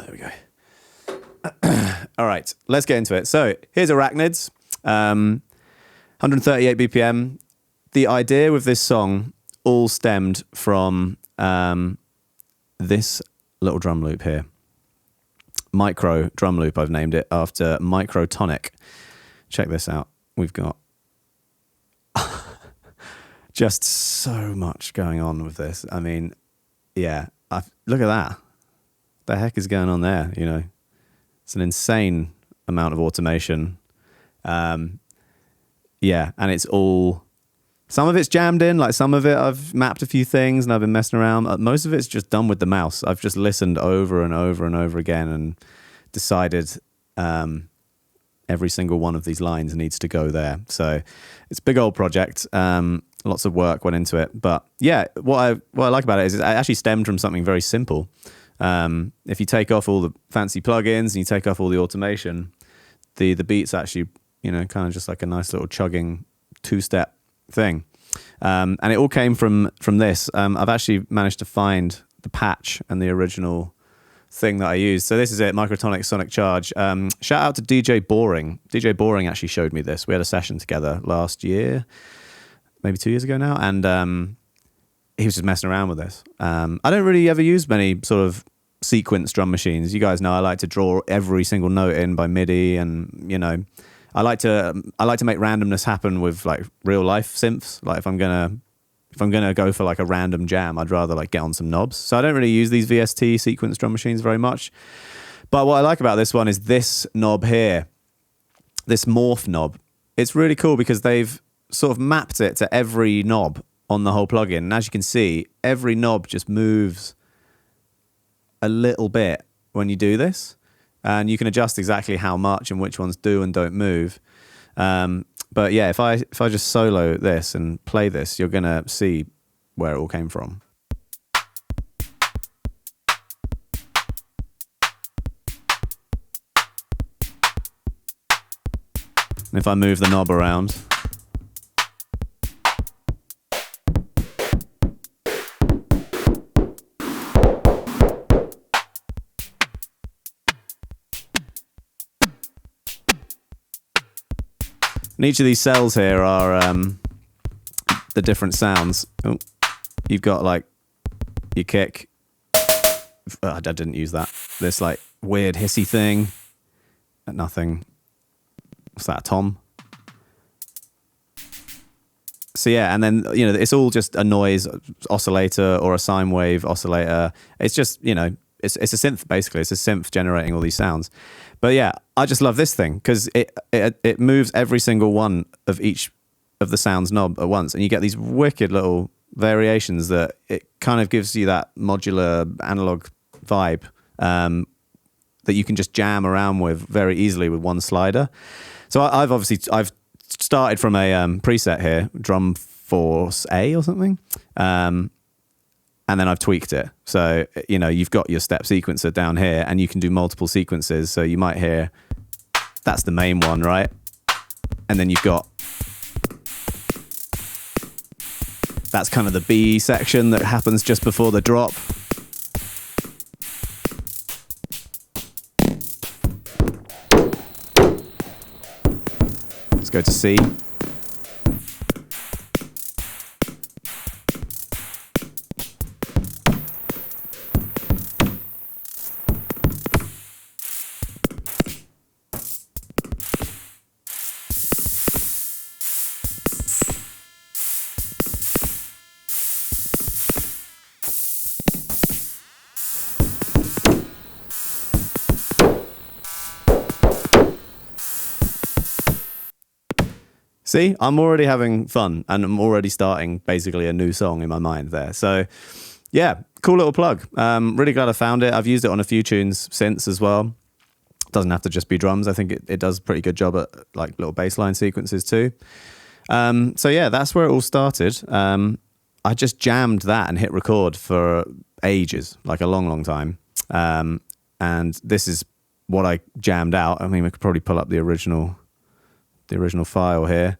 There we go. All right, let's get into it. So here's Arachnids, 138 BPM. The idea with this song all stemmed from this little drum loop here. Micro drum loop, I've named it after Microtonic. Check this out. We've got just so much going on with this. I mean, yeah, look at that. The heck is going on there, you know? It's an insane amount of automation. Yeah, and it's all... Some of it's jammed in, like some of it I've mapped a few things and I've been messing around. Most of it's just done with the mouse. I've just listened over and over and over again and decided every single one of these lines needs to go there. So it's a big old project. Lots of work went into it. But yeah, what I like about it is it actually stemmed from something very simple. If you take off all the fancy plugins and you take off all the automation, the beat's actually, you know, kind of just like a nice little chugging two-step thing. And it all came from this. I've actually managed to find the patch and the original thing that I used. So this is it, Microtonic Sonic Charge. Shout out to DJ Boring. DJ Boring actually showed me this. We had a session together last year, maybe 2 years ago now, and he was just messing around with this. I don't really ever use many sort of sequence drum machines. You guys know I like to draw every single note in by MIDI, and you know, I like to make randomness happen with like real life synths. Like if I'm gonna go for like a random jam, I'd rather like get on some knobs. So I don't really use these VST sequence drum machines very much. But what I like about this one is this knob here, this morph knob. It's really cool because they've sort of mapped it to every knob on the whole plugin. And as you can see, every knob just moves a little bit when you do this. And you can adjust exactly how much and which ones do and don't move. But yeah, if I just solo this and play this, you're going to see where it all came from. And if I move the knob around, and each of these cells here are the different sounds. Oh, you've got like your kick. I didn't use that. This like weird hissy thing. Nothing. What's that, a tom? So yeah, and then, you know, it's all just a noise oscillator or a sine wave oscillator. It's just, you know, it's a synth basically. It's a synth generating all these sounds. But yeah, I just love this thing because it moves every single one of each of the sounds knob at once, and you get these wicked little variations that it kind of gives you that modular analog vibe that you can just jam around with very easily with one slider. So I've started from a preset here, Drum Force A or something. And then I've tweaked it. So, you know, you've got your step sequencer down here and you can do multiple sequences. So you might hear, that's the main one, right? And then you've got, that's kind of the B section that happens just before the drop. Let's go to C. See, I'm already having fun and I'm already starting basically a new song in my mind there. So yeah, cool little plug. Really glad I found it. I've used it on a few tunes since as well. Doesn't have to just be drums. I think it does a pretty good job at like little bass line sequences too. So yeah, that's where it all started. I just jammed that and hit record for ages, like a long, long time. And this is what I jammed out. I mean, we could probably pull up the original file here.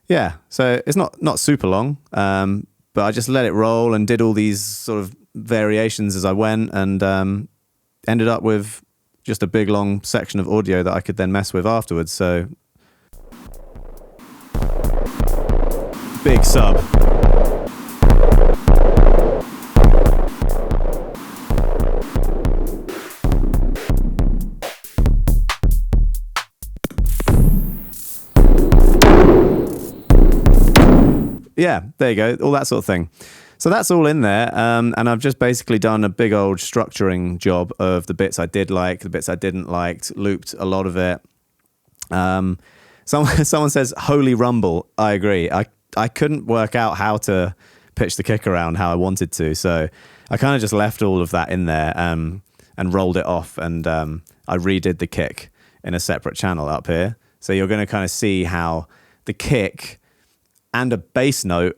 Yeah, so it's not super long, but I just let it roll and did all these sort of variations as I went, and ended up with just a big long section of audio that I could then mess with afterwards. So big sub. Yeah, there you go, all that sort of thing. So that's all in there, and I've just basically done a big old structuring job of the bits I did like, the bits I didn't like, looped a lot of it. Someone says, holy rumble. I agree. I couldn't work out how to pitch the kick around how I wanted to, so I kind of just left all of that in there and rolled it off, and I redid the kick in a separate channel up here. So you're going to kind of see how the kick and a bass note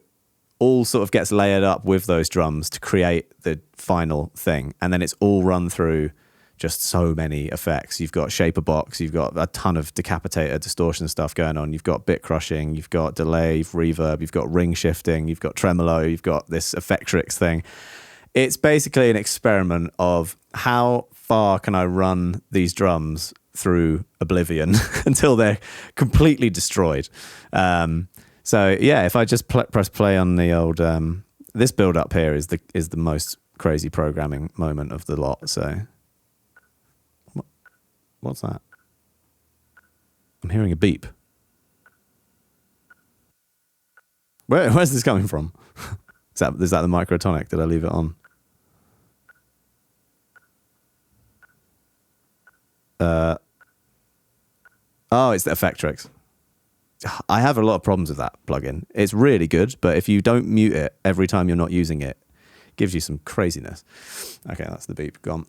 all sort of gets layered up with those drums to create the final thing. And then it's all run through just so many effects. You've got shaper box, you've got a ton of decapitator distortion stuff going on, you've got bit crushing, you've got delay, reverb, you've got ring shifting, you've got tremolo, you've got this Effectrix thing. It's basically an experiment of how far can I run these drums through oblivion until they're completely destroyed. So yeah, if I just press play on the old, this build up here is the most crazy programming moment of the lot. So what's that? I'm hearing a beep. Where's this coming from? Is that the microtonic? Did I leave it on? Oh, it's the Effectrix. I have a lot of problems with that plugin. It's really good, but if you don't mute it every time you're not using it, it gives you some craziness. Okay, that's the beep gone.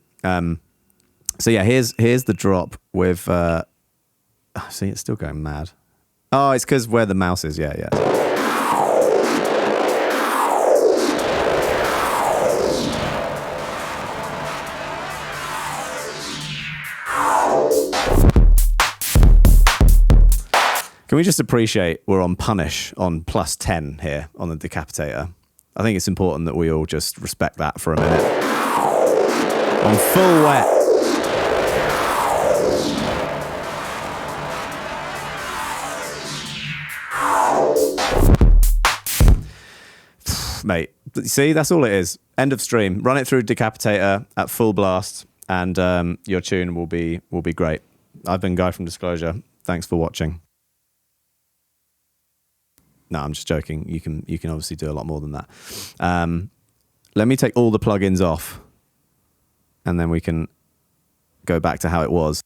So yeah, here's the drop with. See, it's still going mad. Oh, it's because where the mouse is. Yeah. Can we just appreciate we're on punish on +10 here on the decapitator? I think it's important that we all just respect that for a minute. On full wet. Mate, see, that's all it is. End of stream. Run it through decapitator at full blast, and your tune will be great. I've been Guy from Disclosure. Thanks for watching. No, I'm just joking. You can obviously do a lot more than that. Let me take all the plugins off, and then we can go back to how it was.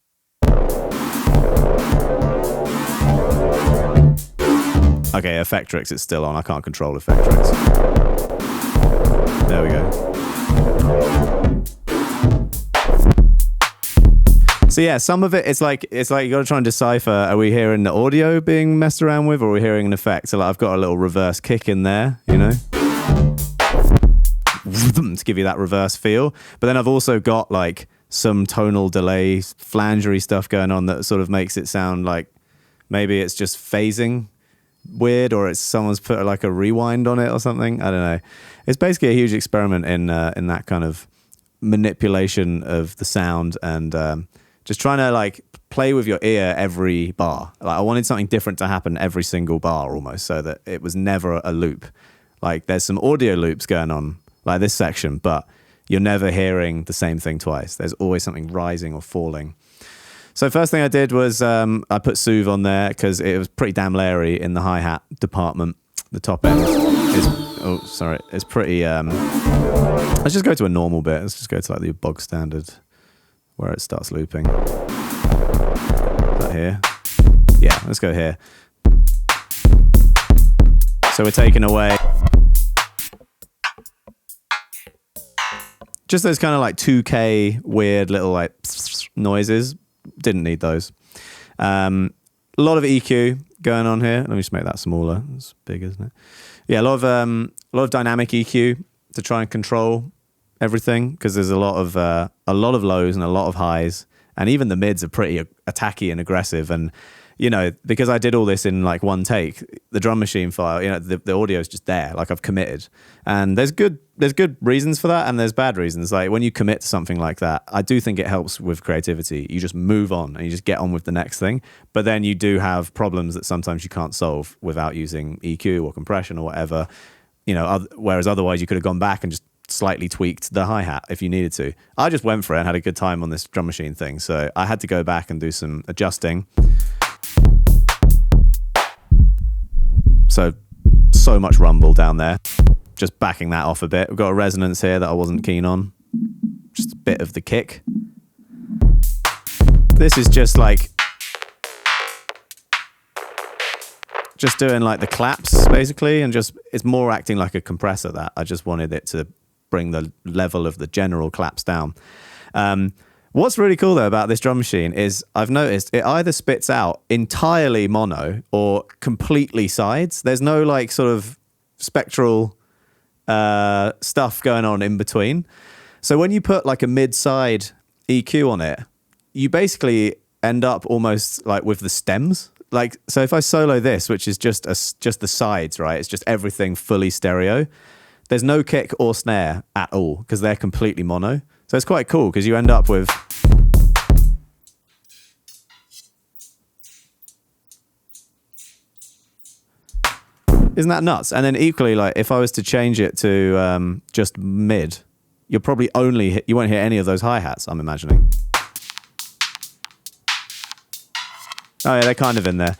Okay, Effectrix, it's still on. I can't control Effectrix. There we go. So yeah, some of it's like you got to try and decipher, are we hearing the audio being messed around with, or are we hearing an effect? So like I've got a little reverse kick in there, you know, to give you that reverse feel. But then I've also got like some tonal delay, flangery stuff going on that sort of makes it sound like maybe it's just phasing weird, or it's someone's put like a rewind on it or something. I don't know. It's basically a huge experiment in that kind of manipulation of the sound and just trying to like play with your ear every bar. Like I wanted something different to happen every single bar almost, so that it was never a loop. Like there's some audio loops going on like this section, but you're never hearing the same thing twice. There's always something rising or falling. So first thing I did was I put Soothe on there because it was pretty damn leery in the hi-hat department. The top end is, it's pretty, let's just go to a normal bit. Let's just go to like the bog standard where it starts looping. Is that here? Yeah, let's go here. So we're taking away just those kind of like 2K weird little like noises. Didn't need those. A lot of EQ going on here. Let me just make that smaller. It's big, isn't it? Yeah, a lot of dynamic EQ to try and control everything, because there's a lot of lows and a lot of highs, and even the mids are pretty attacky and aggressive. And you know, because I did all this in like one take, the drum machine file, you know, the audio is just there, like I've committed. And there's good reasons for that, and there's bad reasons. Like when you commit to something like that, I do think it helps with creativity. You just move on and you just get on with the next thing. But then you do have problems that sometimes you can't solve without using EQ or compression or whatever, you know, whereas otherwise you could have gone back and just slightly tweaked the hi-hat if you needed to. I just went for it and had a good time on this drum machine thing. So I had to go back and do some adjusting. So much rumble down there. Just backing that off a bit. We've got a resonance here that I wasn't keen on. Just a bit of the kick. This is just like... just doing like the claps, basically, and just... it's more acting like a compressor, that. I just wanted it to bring the level of the general claps down. What's really cool though about this drum machine is I've noticed it either spits out entirely mono or completely sides. There's no like sort of spectral stuff going on in between. So when you put like a mid-side EQ on it, you basically end up almost like with the stems. Like, so if I solo this, which is just the sides, right? It's just everything fully stereo. There's no kick or snare at all because they're completely mono. So it's quite cool because you end up with... isn't that nuts? And then equally, like if I was to change it to just mid, you'll probably you won't hear any of those hi-hats, I'm imagining. Oh yeah, they're kind of in there.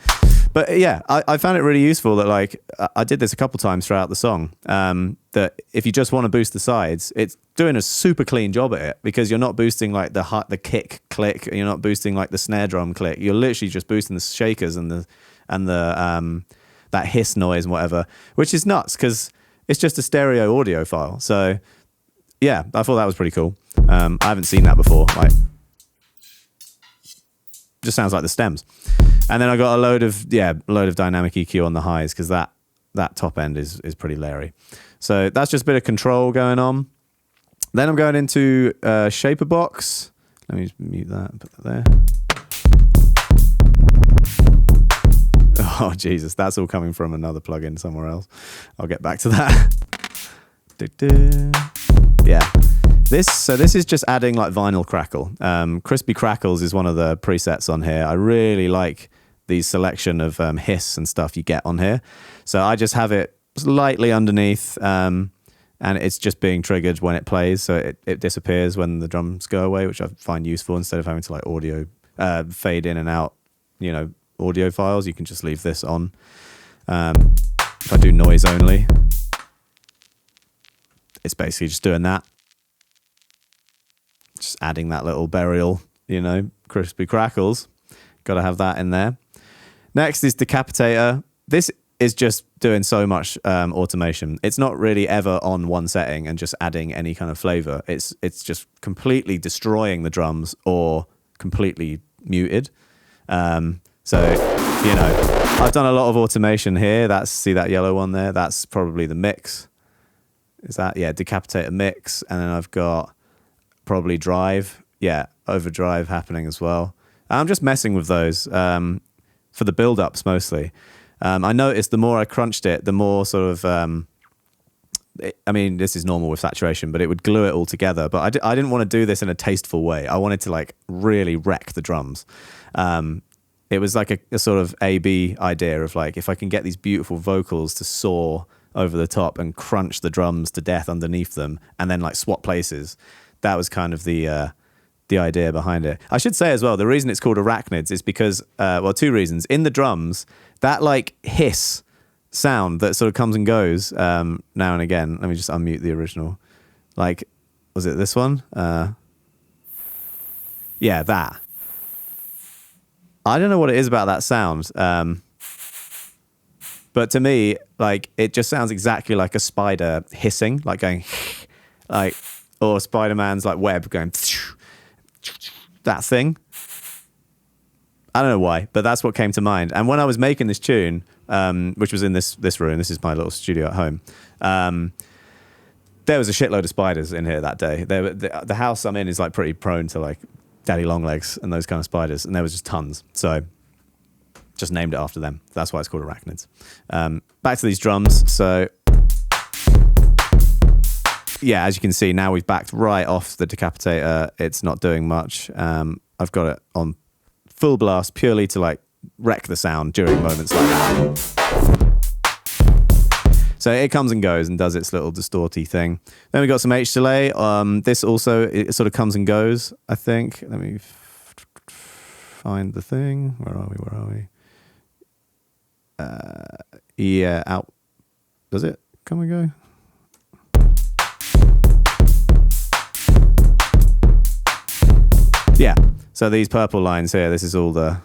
But yeah, I found it really useful that like I did this a couple times throughout the song, that if you just want to boost the sides, it's doing a super clean job at it because you're not boosting like the kick click, you're not boosting like the snare drum click. You're literally just boosting the shakers and the that hiss noise and whatever, which is nuts because it's just a stereo audio file. So yeah, I thought that was pretty cool. I haven't seen that before. Like, just sounds like the stems. And then I got a load of dynamic EQ on the highs because that top end is pretty leery. So that's just a bit of control going on. Then I'm going into Shaper Box. Let me just mute that and put that there. Oh Jesus, that's all coming from another plugin somewhere else. I'll get back to that. Yeah. This is just adding like vinyl crackle. Crispy Crackles is one of the presets on here. I really like the selection of hiss and stuff you get on here. So I just have it slightly underneath and it's just being triggered when it plays. So it disappears when the drums go away, which I find useful instead of having to like audio fade in and out, you know, audio files. You can just leave this on. If I do noise only, it's basically just doing that. Just adding that little burial, you know, crispy crackles. Got to have that in there. Next is Decapitator. This is just doing so much automation. It's not really ever on one setting and just adding any kind of flavor. It's just completely destroying the drums or completely muted. So, you know, I've done a lot of automation here. See that yellow one there? That's probably the mix. Is that? Yeah, Decapitator mix. And then I've got probably drive. Yeah, overdrive happening as well. I'm just messing with those for the build-ups mostly. I noticed the more I crunched it, the more sort of... I mean, this is normal with saturation, but it would glue it all together. But I didn't want to do this in a tasteful way. I wanted to like really wreck the drums. It was like a sort of A-B idea of like, if I can get these beautiful vocals to soar over the top and crunch the drums to death underneath them and then like swap places, that was kind of the idea behind it. I should say as well, the reason it's called Arachnids is because, well, two reasons. In the drums, that like hiss sound that sort of comes and goes now and again. Let me just unmute the original. Like, was it this one? Yeah, that. I don't know what it is about that sound. But to me, like, it just sounds exactly like a spider hissing, like going, like, or Spider-Man's like web going, that thing. I don't know why, but that's what came to mind. And when I was making this tune, which was in this room, this is my little studio at home, there was a shitload of spiders in here that day. The house I'm in is like pretty prone to like daddy long legs and those kind of spiders, and there was just tons. So just named it after them. That's why it's called Arachnids. Back to these drums. So yeah, as you can see, now we've backed right off the decapitator. It's not doing much. I've got it on full blast purely to like wreck the sound during moments like that. So it comes and goes and does its little distorty thing. Then we got some H delay. This also, it sort of comes and goes, I think. Let me find the thing. Where are we? Yeah, out. Does it come and go? Yeah, so these purple lines here, this is all the...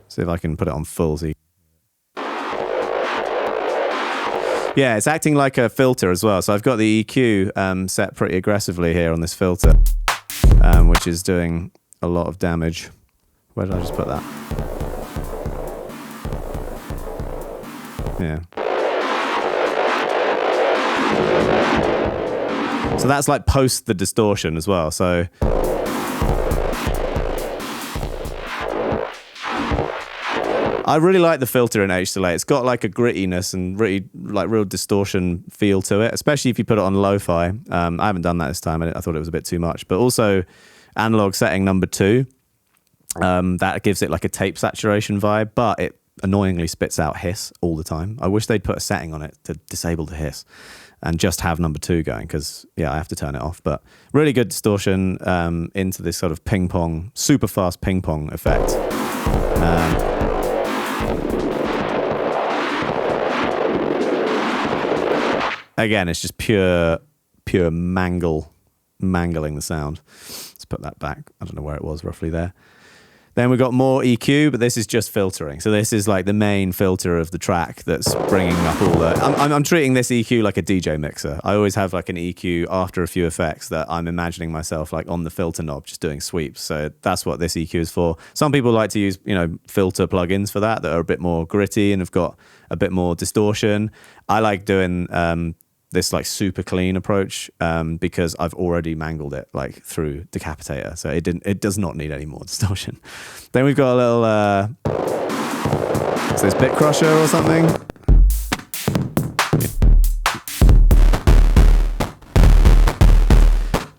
See if I can put it on full. So yeah, it's acting like a filter as well. So I've got the EQ set pretty aggressively here on this filter, which is doing a lot of damage. Where did I just put that? Yeah. So that's like post the distortion as well. So I really like the filter in H delay. It's got like a grittiness and really like real distortion feel to it, especially if you put it on lo-fi. I haven't done that this time. I thought it was a bit too much. But also analog setting number 2, that gives it like a tape saturation vibe, but it annoyingly spits out hiss all the time. I wish they'd put a setting on it to disable the hiss and just have number 2 going, because yeah, I have to turn it off. But really good distortion into this sort of ping pong, super fast ping pong effect. Again, it's just pure mangling the sound. Let's put that back. I don't know where it was roughly there. Then we've got more EQ, but this is just filtering. So this is like the main filter of the track that's bringing up all the... I'm treating this EQ like a DJ mixer. I always have like an EQ after a few effects that I'm imagining myself like on the filter knob just doing sweeps. So that's what this EQ is for. Some people like to use, filter plugins for that are a bit more gritty and have got a bit more distortion. I like doing this like super clean approach because I've already mangled it like through decapitator, so it does not need any more distortion. Then we've got a little is this bit crusher or something?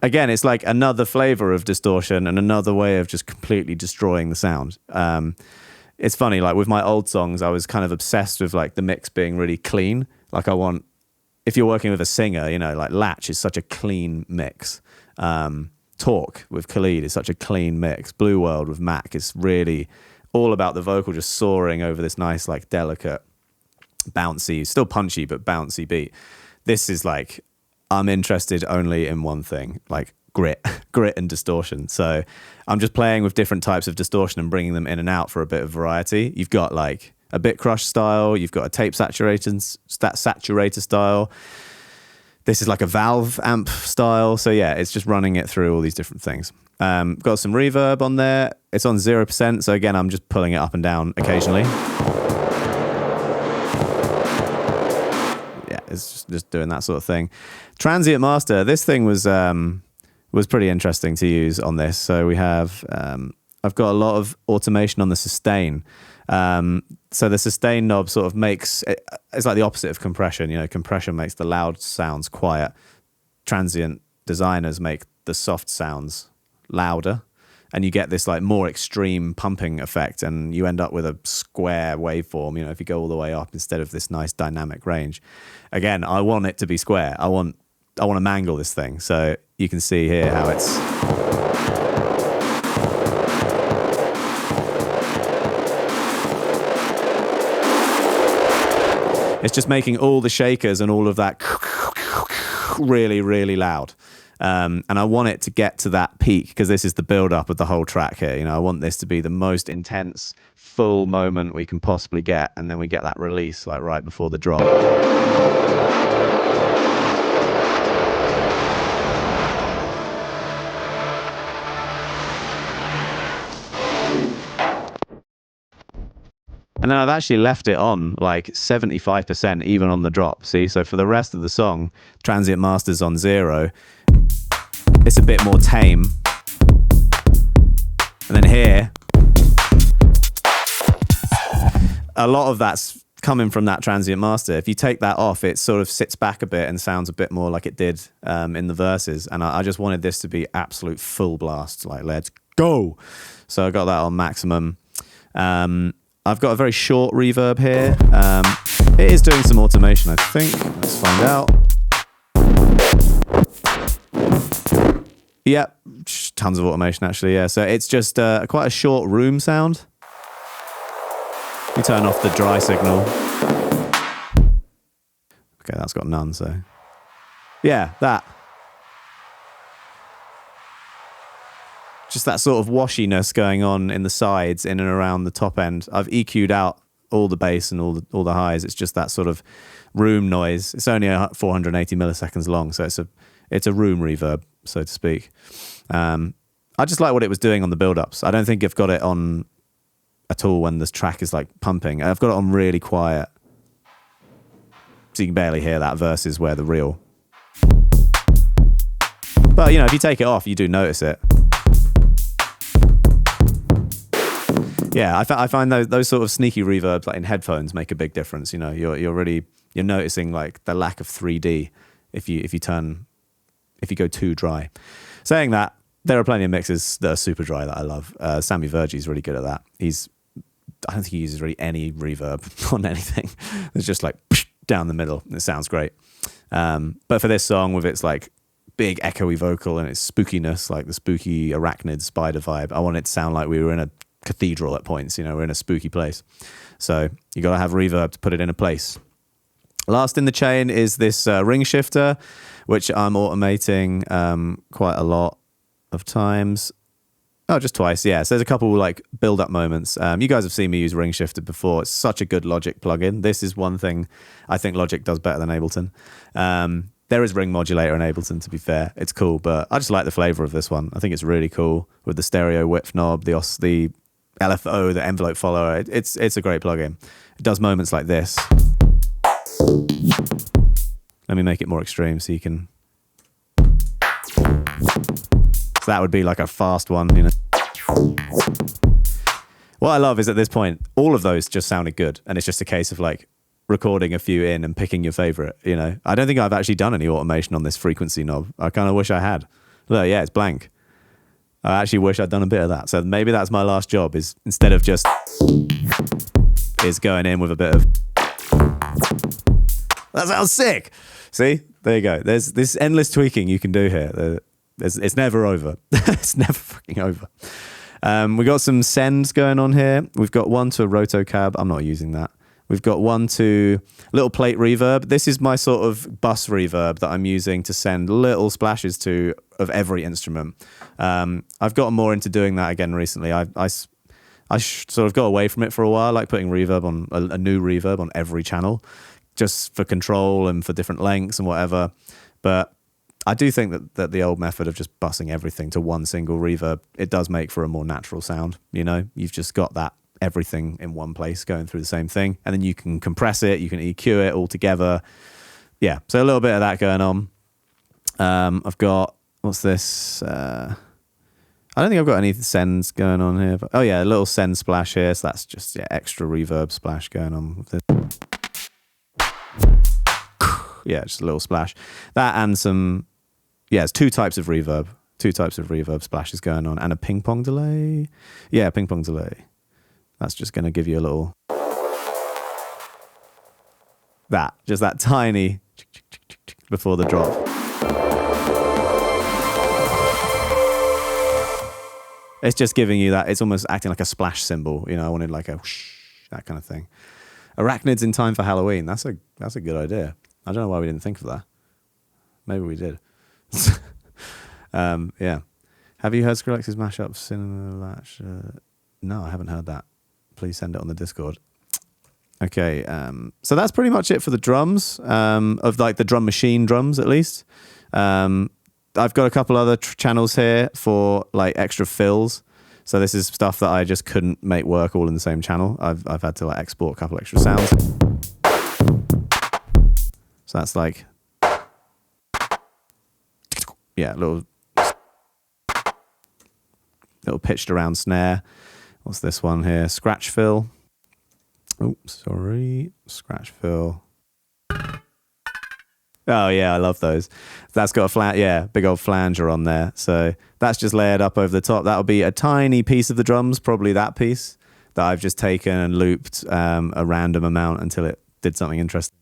Again, it's like another flavor of distortion and another way of just completely destroying the sound. It's funny, like with my old songs, I was kind of obsessed with like the mix being really clean. Like if you're working with a singer, like Latch is such a clean mix. Talk with Khalid is such a clean mix. Blue World with Mac is really all about the vocal just soaring over this nice, like delicate, bouncy, still punchy, but bouncy beat. This is like, I'm interested only in one thing, like grit and distortion. So I'm just playing with different types of distortion and bringing them in and out for a bit of variety. You've got like a bit crush style, you've got a tape saturator style. This is like a valve amp style. So yeah, it's just running it through all these different things. Got some reverb on there. It's on 0%. So again, I'm just pulling it up and down occasionally. Yeah, it's just doing that sort of thing. Transient master. This thing was pretty interesting to use on this. So we have, I've got a lot of automation on the sustain. So the sustain knob sort of it's like the opposite of compression. Compression makes the loud sounds quiet. Transient designers make the soft sounds louder, and you get this like more extreme pumping effect, and you end up with a square waveform, if you go all the way up instead of this nice dynamic range. Again, I want it to be square. I want to mangle this thing. So you can see here how it's... It's just making all the shakers and all of that really, really loud. And I want it to get to that peak because this is the build-up of the whole track here. I want this to be the most intense, full moment we can possibly get, and then we get that release like right before the drop. And then I've actually left it on like 75% even on the drop. See, so for the rest of the song, Transient Master's on 0. It's a bit more tame. And then here, a lot of that's coming from that Transient Master. If you take that off, it sort of sits back a bit and sounds a bit more like it did in the verses. And I just wanted this to be absolute full blast, like let's go. So I got that on maximum. I've got a very short reverb here. It is doing some automation, I think. Let's find out. Yep, tons of automation actually, yeah. So it's just quite a short room sound. We turn off the dry signal. Okay, that's got none, so. Yeah, that. Just that sort of washiness going on in the sides, in and around the top end. I've EQ'd out all the bass and all the highs. It's just that sort of room noise. It's only 480 milliseconds long, so it's a room reverb, so to speak. I just like what it was doing on the build-ups. I don't think I've got it on at all when this track is like pumping. I've got it on really quiet, so you can barely hear that versus where the real. But you know, if you take it off, you do notice it. Yeah, I find those sort of sneaky reverbs like in headphones make a big difference. You know, you're noticing like the lack of 3D if you go too dry. Saying that, there are plenty of mixes that are super dry that I love. Sammy Virgie's really good at that. I don't think he uses really any reverb on anything. It's just like down the middle. It sounds great. But for this song with its like big echoey vocal and its spookiness, like the spooky Arachnid spider vibe, I want it to sound like we were in a cathedral at points. You know, we're in a spooky place. So you got to have reverb to put it in a place. Last in the chain is this ring shifter, which I'm automating quite a lot of times. Oh, just twice, yeah. So there's a couple like build-up moments. You guys have seen me use ring shifter before. It's such a good Logic plugin. This is one thing I think Logic does better than Ableton. There is ring modulator in Ableton, to be fair. It's cool, but I just like the flavor of this one. I think it's really cool with the stereo width knob, the LFO, the envelope follower. It's a great plugin. It does moments like this. Let me make it more extreme so you can. So that would be like a fast one, you know. What I love is at this point, all of those just sounded good, and it's just a case of like recording a few in and picking your favorite. You know, I don't think I've actually done any automation on this frequency knob. I kind of wish I had. Look, yeah, it's blank. I actually wish I'd done a bit of that. So maybe that's my last job, is instead of just is going in with a bit of. That sounds sick. See, there you go. There's this endless tweaking you can do here. It's never over. It's never fucking over. We got some sends going on here. We've got one to a rotocab. I'm not using that. We've got one to little plate reverb. This is my sort of bus reverb that I'm using to send little splashes to of every instrument. I've gotten more into doing that again recently. I sort of got away from it for a while, like putting reverb on a new reverb on every channel, just for control and for different lengths and whatever. But I do think that the old method of just bussing everything to one single reverb, it does make for a more natural sound. You know, you've just got that everything in one place going through the same thing, and then you can compress it, you can EQ it all together. Yeah, so a little bit of that going on. I've got, what's this? I don't think I've got any sends going on here. But, oh yeah, a little send splash here. So that's just extra reverb splash going on with this. Yeah, just a little splash. That and some, it's two types of reverb splashes going on, and a ping pong delay. Yeah, ping pong delay. That's just going to give you a little, just that tiny before the drop. It's just giving you that, it's almost acting like a splash cymbal. You know, I wanted like a whoosh, that kind of thing. Arachnids in time for Halloween. That's a good idea. I don't know why we didn't think of that. Maybe we did. Yeah. Have you heard Skrillex's mashup Cinema Latch? No, I haven't heard that. Please send it on the Discord. Okay, so that's pretty much it for the drums, of like the drum machine drums at least. I've got a couple other channels here for like extra fills. So this is stuff that I just couldn't make work all in the same channel. I've had to like export a couple extra sounds. So that's like, yeah, little pitched around snare. What's this one here? Scratch fill. Oh, sorry. Scratch fill. Oh yeah, I love those. That's got a big old flanger on there. So that's just layered up over the top. That'll be a tiny piece of the drums, probably that piece that I've just taken and looped a random amount until it did something interesting.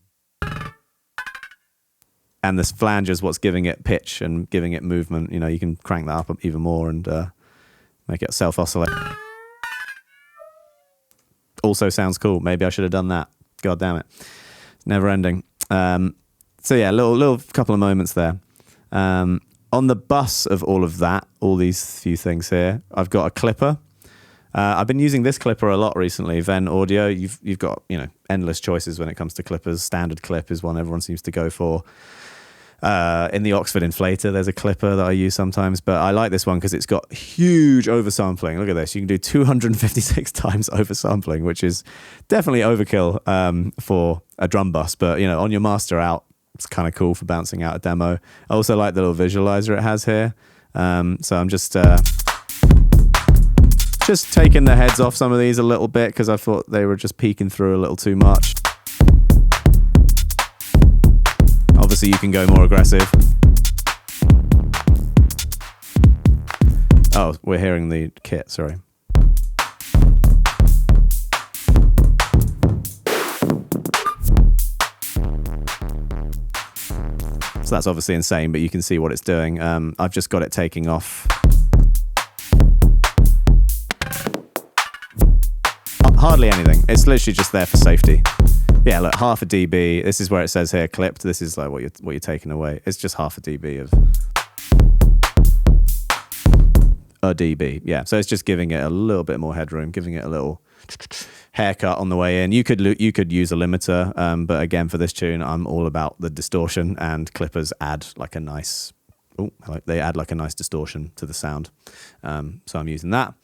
And this flanger is what's giving it pitch and giving it movement. You know, you can crank that up even more and make it self-oscillate. Also sounds cool. Maybe I should have done that. God damn it. It's never ending. So yeah, little couple of moments there. On the bus of all of that, all these few things here, I've got a clipper. I've been using this clipper a lot recently. Ven Audio. You've got, you know, endless choices when it comes to clippers. Standard clip is one everyone seems to go for. In the Oxford Inflator, there's a clipper that I use sometimes, but I like this one because it's got huge oversampling. Look at this. You can do 256 times oversampling, which is definitely overkill for a drum bus, but you know, on your master out, it's kind of cool for bouncing out a demo. I also like the little visualizer it has here. So I'm just taking the heads off some of these a little bit because I thought they were just peeking through a little too much. Obviously, you can go more aggressive. Oh, we're hearing the kit, sorry. So that's obviously insane, but you can see what it's doing. I've just got it taking off. Hardly anything. It's literally just there for safety. Yeah, look, half a dB. This is where it says here clipped. This is like what you're taking away. It's just half a dB of a dB. Yeah, so it's just giving it a little bit more headroom, giving it a little haircut on the way in. You could use a limiter, but again, for this tune, I'm all about the distortion, and clippers add like a nice. They add like a nice distortion to the sound. So I'm using that.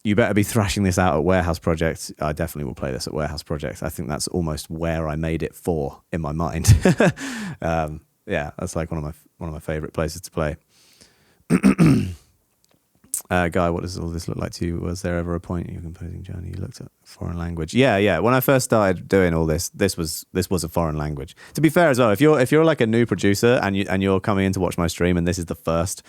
You better be thrashing this out at Warehouse Project. I definitely will play this at Warehouse Project. I think that's almost where I made it for in my mind. Yeah, that's like one of my favorite places to play. Guy, what does all this look like to you? Was there ever a point in your composing journey you looked at foreign language? Yeah. When I first started doing all this was a foreign language. To be fair as well, if you're like a new producer and you're coming in to watch my stream and this is the first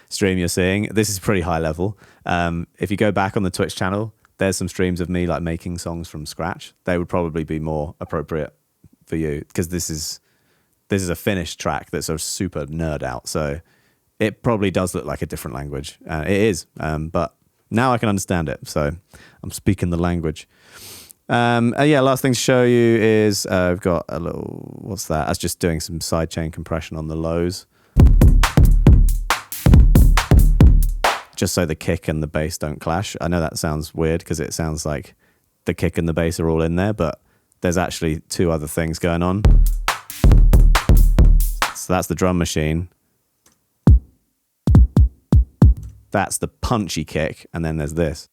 stream you're seeing, this is pretty high level. If you go back on the Twitch channel, there's some streams of me like making songs from scratch. They would probably be more appropriate for you because this is a finished track that's a super nerd out. So it probably does look like a different language. It is, but now I can understand it. So I'm speaking the language. Last thing to show you is I've got a little, what's that? That's just doing some sidechain compression on the lows. Just so the kick and the bass don't clash. I know that sounds weird because it sounds like the kick and the bass are all in there, but there's actually two other things going on. So that's the drum machine. That's the punchy kick, and then there's this.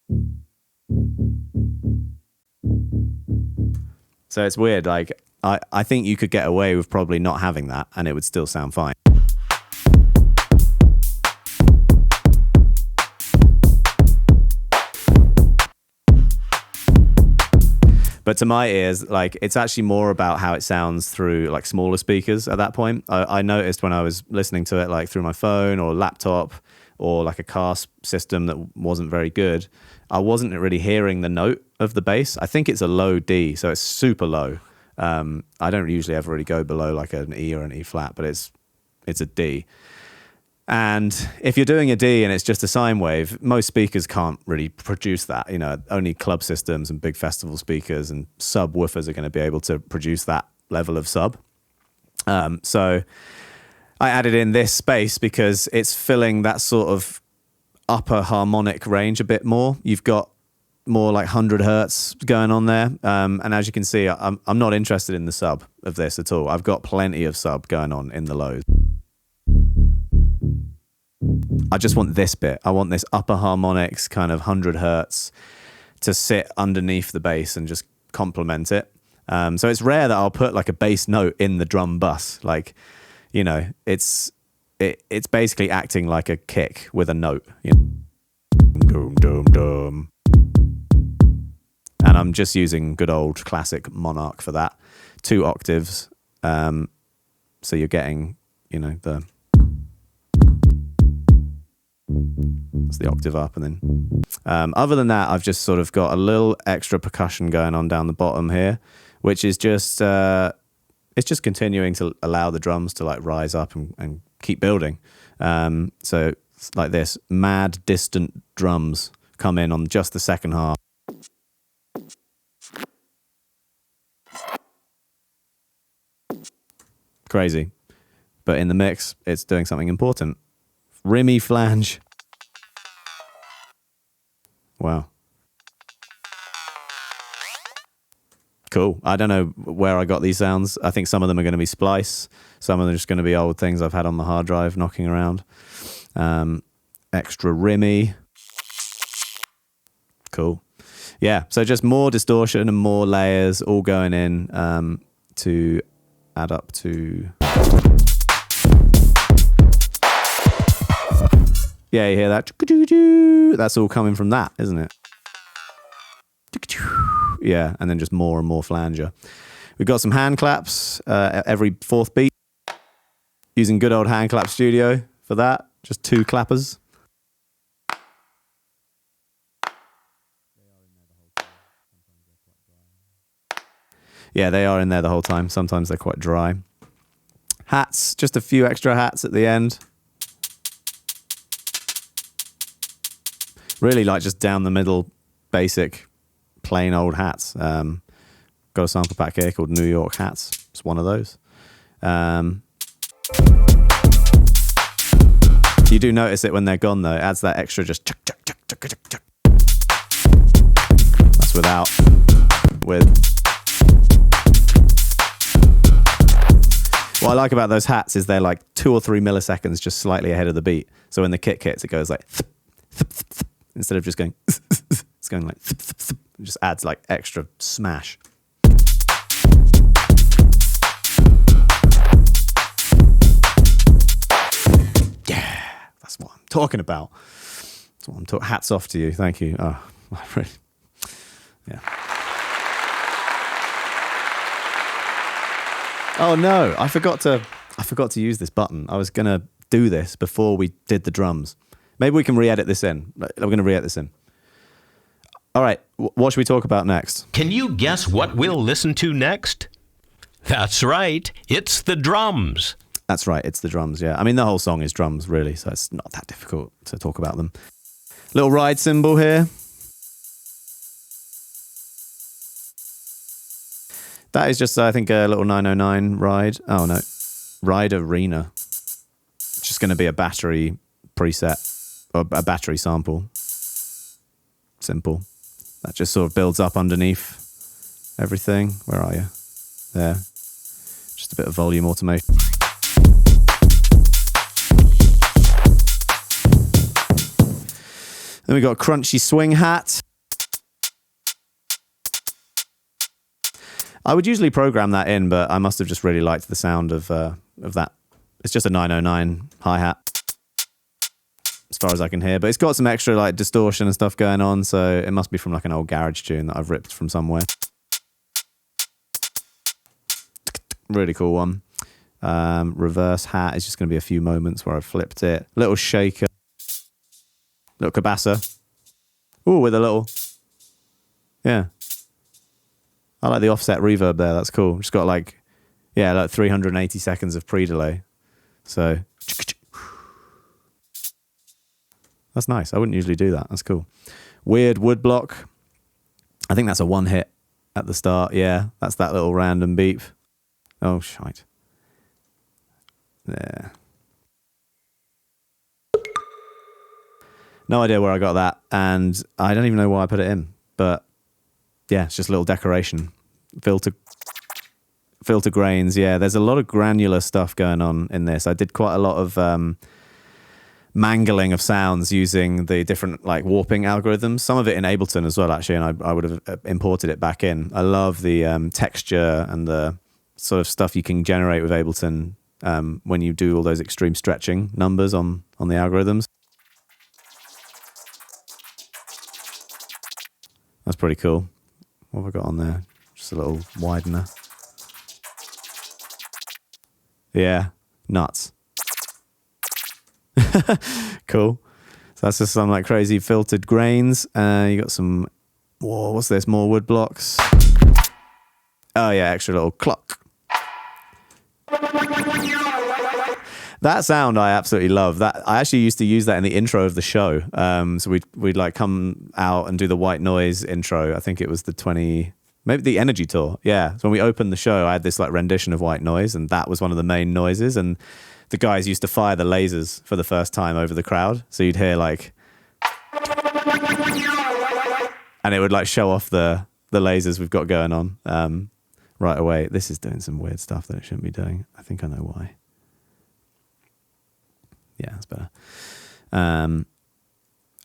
So it's weird, like, I think you could get away with probably not having that, and it would still sound fine. But to my ears, like, it's actually more about how it sounds through like smaller speakers at that point. I noticed when I was listening to it like through my phone or laptop or like a car system that wasn't very good, I wasn't really hearing the note of the bass. I think it's a low D, so it's super low. I don't usually ever really go below like an E or an E flat, but it's a D. And if you're doing a D and it's just a sine wave, most speakers can't really produce that. You know, only club systems and big festival speakers and subwoofers are going to be able to produce that level of sub. So I added in this space because it's filling that sort of upper harmonic range a bit more. You've got more like 100 hertz going on there. And as you can see, I'm not interested in the sub of this at all. I've got plenty of sub going on in the lows. I just want this bit. I want this upper harmonics kind of 100 hertz to sit underneath the bass and just complement it. So it's rare that I'll put like a bass note in the drum bus. Like, you know, it's basically acting like a kick with a note. You know? Dum, dum, dum. And I'm just using good old classic Monarch for that. 2 octaves. So you're getting, you know, that's the octave up, and then other than that, I've just sort of got a little extra percussion going on down the bottom here, which is just it's just continuing to allow the drums to like rise up and keep building. So like this, mad distant drums come in on just the second half. Crazy, but in the mix, it's doing something important. Rimmy flange. Wow. Cool. I don't know where I got these sounds. I think some of them are going to be splice. Some of them are just going to be old things I've had on the hard drive knocking around. Extra rimmy. Cool. Yeah, so just more distortion and more layers all going in to add up to... Yeah, you hear that? That's all coming from that, isn't it? Yeah, and then just more and more flanger. We've got some hand claps every 4th beat. Using good old Hand Clap Studio for that. Just 2 clappers. Yeah, they are in there the whole time. Sometimes they're quite dry. Hats, just a few extra hats at the end. Really like just down the middle, basic, plain old hats. Got a sample pack here called New York Hats. It's one of those. You do notice it when they're gone though. It adds that extra just chuck, chuck, chuck, chuck, chuck, chuck. That's without. With. What I like about those hats is they're like 2 or 3 milliseconds just slightly ahead of the beat. So when the kick hits, it goes like thup, thup, thup, thup, instead of just going it's going like thup, thup, thup. It just adds like extra smash. Yeah, that's what I'm talking about. That's what I'm talking. Hats off to you. Thank you. Oh, really, yeah. Oh no, I forgot to use this button. I was gonna do this before we did the drums. Maybe we can re-edit this in. I'm gonna re-edit this in. All right, what should we talk about next? Can you guess what we'll listen to next? That's right, it's the drums. That's right, it's the drums, yeah. I mean, the whole song is drums, really, so it's not that difficult to talk about them. Little ride cymbal here. That is just, I think, a little 909 ride. Oh, no. Ride arena. It's just going to be a battery preset, or a battery sample. Simple. That just sort of builds up underneath everything. Where are you? There. Just a bit of volume automation. Then we got a crunchy swing hat. I would usually program that in, but I must have just really liked the sound of that. It's just a 909 hi-hat, as far as I can hear. But it's got some extra like distortion and stuff going on, so it must be from like an old garage tune that I've ripped from somewhere. Really cool one. Reverse hat is just going to be a few moments where I've flipped it. Little shaker. Little cabassa. Ooh, with a little... Yeah. I like the offset reverb there. That's cool. Just got like, yeah, like 380 seconds of pre-delay. So that's nice. I wouldn't usually do that. That's cool. Weird wood block. I think that's a one hit at the start. Yeah, that's that little random beep. Oh, shite. There. No idea where I got that. And I don't even know why I put it in. But yeah, it's just a little decoration. Filter grains. Yeah, there's a lot of granular stuff going on in this. I did quite a lot of mangling of sounds using the different like warping algorithms. Some of it in Ableton as well, actually, and I would have imported it back in. I love the texture and the sort of stuff you can generate with Ableton when you do all those extreme stretching numbers on the algorithms. That's pretty cool. What have I got on there? Just a little widener. Yeah, nuts. Cool. So that's just some like crazy filtered grains. You got some, whoa, what's this? More wood blocks. Oh yeah, extra little clock. That sound I absolutely love. That I actually used to use that in the intro of the show. So we'd like come out and do the white noise intro. I think it was maybe the Energy Tour. Yeah. So when we opened the show, I had this like rendition of white noise, and that was one of the main noises. And the guys used to fire the lasers for the first time over the crowd. So you'd hear like, and it would like show off the lasers we've got going on right away. This is doing some weird stuff that it shouldn't be doing. I think I know why. Yeah, that's better.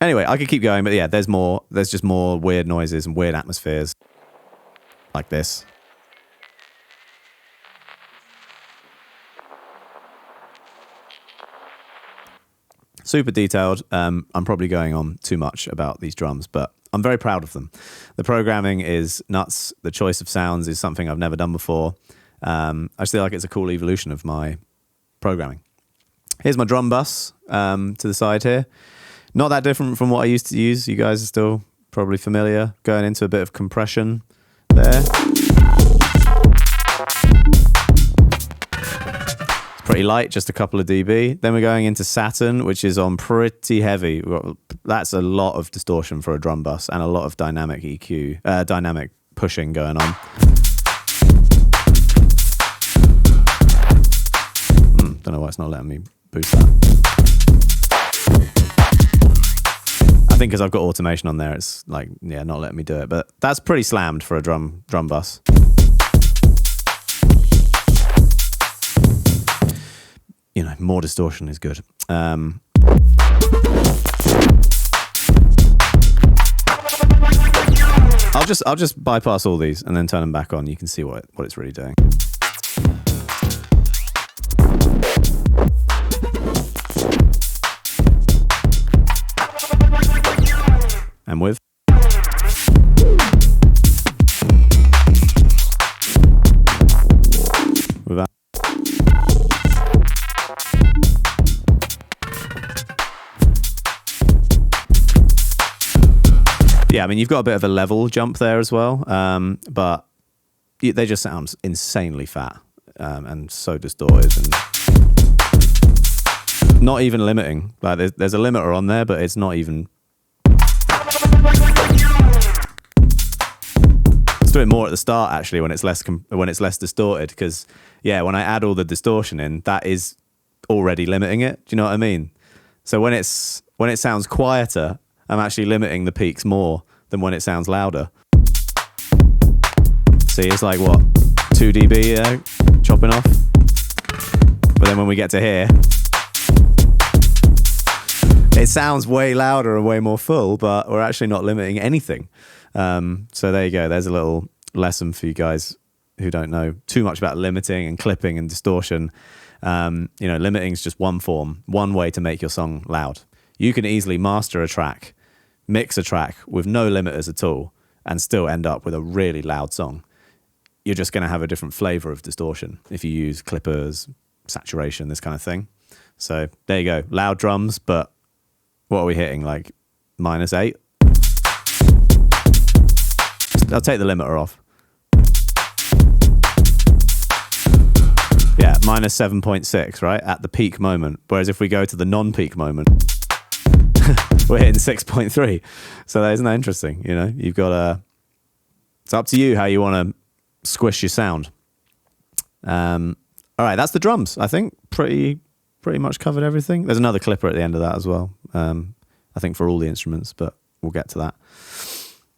Anyway, I could keep going, but yeah, there's just more weird noises and weird atmospheres like this. Super detailed. I'm probably going on too much about these drums, but I'm very proud of them. The programming is nuts. The choice of sounds is something I've never done before. I just feel like it's a cool evolution of my programming. Here's my drum bus to the side here. Not that different from what I used to use. You guys are still probably familiar. Going into a bit of compression there. It's pretty light, just a couple of dB. Then we're going into Saturn, which is on pretty heavy. That's a lot of distortion for a drum bus and a lot of dynamic EQ, dynamic pushing going on. Don't know why it's not letting me boost that. I think because I've got automation on there, it's like, yeah, not letting me do it. But that's pretty slammed for a drum bus. You know, more distortion is good. I'll just bypass all these and then turn them back on. You can see what it's really doing. And with that. Yeah, I mean, you've got a bit of a level jump there as well, but they just sound insanely fat and so distorted and not even limiting. Like there's a limiter on there, but it's not even. Let's do it more at the start actually when it's less distorted, because yeah, when I add all the distortion in, that is already limiting it. Do you know what I mean? So when it sounds quieter, I'm actually limiting the peaks more than when it sounds louder. See, it's like what, 2 dB chopping off, but then when we get to here, it sounds way louder and way more full, but we're actually not limiting anything. So there you go. There's a little lesson for you guys who don't know too much about limiting and clipping and distortion. Limiting is just one way to make your song loud. You can easily master a track, mix a track with no limiters at all, and still end up with a really loud song. You're just going to have a different flavor of distortion if you use clippers, saturation, this kind of thing. So there you go. Loud drums, but what are we hitting? Like -8? I'll take the limiter off. Yeah, -7.6, right? At the peak moment. Whereas if we go to the non-peak moment, we're hitting 6.3. So isn't that interesting? You know, you've got it's up to you how you want to squish your sound. All right, that's the drums. I think pretty much covered everything. There's another clipper at the end of that as well. I think for all the instruments, but we'll get to that.